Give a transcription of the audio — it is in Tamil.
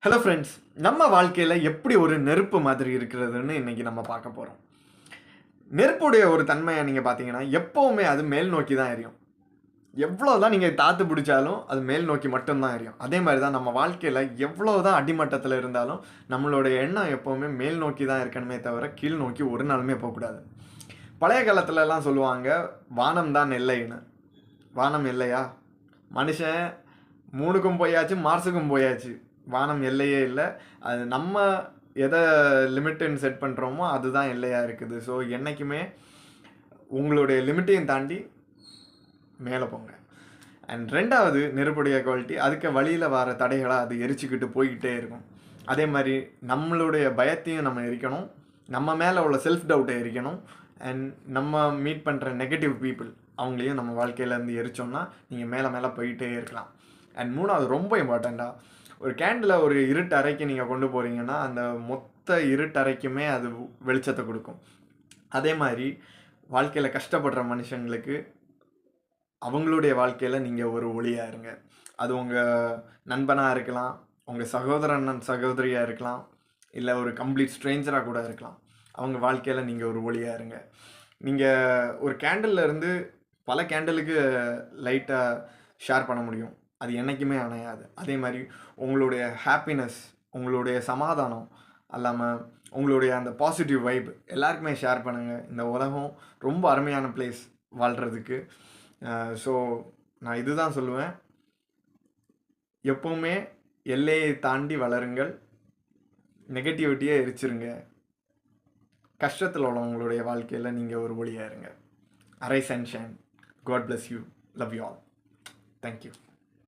ஹலோ ஃப்ரெண்ட்ஸ், நம்ம வாழ்க்கையில் எப்படி ஒரு நெருப்பு மாதிரி இருக்கிறதுன்னு இன்றைக்கி நம்ம பார்க்க போகிறோம். நெருப்புடைய ஒரு தன்மையை நீங்கள் பார்த்தீங்கன்னா எப்போவுமே அது மேல் நோக்கி தான் எரியும். எவ்வளோ தான் நீங்கள் தாத்து பிடிச்சாலும் அது மேல் நோக்கி மட்டும்தான் எரியும். அதே மாதிரி தான் நம்ம வாழ்க்கையில் எவ்வளோ தான் அடிமட்டத்தில் இருந்தாலும் நம்மளுடைய எண்ணம் எப்போவுமே மேல் நோக்கி தான் இருக்கணுமே தவிர கீழ் நோக்கி ஒரு நாளுமே போகக்கூடாது. பழைய காலத்துலலாம் சொல்லுவாங்க, வானம் தான் எல்லைன்னு. வானம் எல்லையா? மனுஷன் மூணுக்கும் போயாச்சு, மார்ஸுக்கும் போயாச்சு. வானம் எல்லையே இல்லை. அது நம்ம எதை லிமிட்டுன்னு செட் பண்ணுறோமோ அதுதான் எல்லையாக இருக்குது. ஸோ என்றைக்குமே உங்களுடைய லிமிட்டையும் தாண்டி மேலே போங்க. அண்ட் ரெண்டாவது நெருப்புடைய குவாலிட்டி, அதுக்கு வழியில் வர தடைகளாக அது எரிச்சுக்கிட்டு போய்கிட்டே இருக்கும். அதே மாதிரி நம்மளுடைய பயத்தையும் நம்ம எரிக்கணும், நம்ம மேலே உள்ள செல்ஃப் டவுட்டை எரிக்கணும். அண்ட் நம்ம மீட் பண்ணுற நெகட்டிவ் பீப்புள் அவங்களையும் நம்ம வாழ்க்கையிலேருந்து எரிச்சோம்னா நீங்கள் மேலே மேலே போயிட்டே இருக்கலாம். அண்ட் மூணாவது ரொம்ப இம்பார்ட்டண்ட்டாக, ஒரு கேண்டில் ஒரு இருட்டு அறைக்கு நீங்கள் கொண்டு போகிறீங்கன்னா அந்த மொத்த இருட்டு அறைக்குமே அது வெளிச்சத்தை கொடுக்கும். அதே மாதிரி வாழ்க்கையில் கஷ்டப்படுற மனுஷங்களுக்கு அவங்களுடைய வாழ்க்கையில் நீங்கள் ஒரு ஒளியாக இருங்க. அது உங்கள் நண்பனாக இருக்கலாம், உங்கள் சகோதரன் சகோதரியாக இருக்கலாம், இல்லை ஒரு கம்ப்ளீட் ஸ்ட்ரேஞ்சராக கூட இருக்கலாம். அவங்க வாழ்க்கையில் நீங்கள் ஒரு ஒளியாக இருங்க. நீங்கள் ஒரு கேண்டில்ல இருந்து பல கேண்டிலுக்கு லைட்டாக ஷேர் பண்ண முடியும், அது என்றைக்குமே அணையாது. அதே மாதிரி உங்களுடைய ஹாப்பினஸ், உங்களுடைய சமாதானம் இல்லாமல் உங்களுடைய அந்த பாசிட்டிவ் வைப் எல்லாருக்குமே ஷேர் பண்ணுங்கள். இந்த உலகம் ரொம்ப அருமையான பிளேஸ் வாழ்கிறதுக்கு. ஸோ நான் இதுதான் சொல்லுவேன், எப்போவுமே எல்லையை தாண்டி வளருங்கள், நெகட்டிவிட்டியை எரிச்சிருங்க. கஷ்டத்தில் உள்ளவங்களுடைய வாழ்க்கையில் நீங்கள் ஒரு ஒளியாக இருங்க. Arise and shine. God bless you. Love you all. Thank you.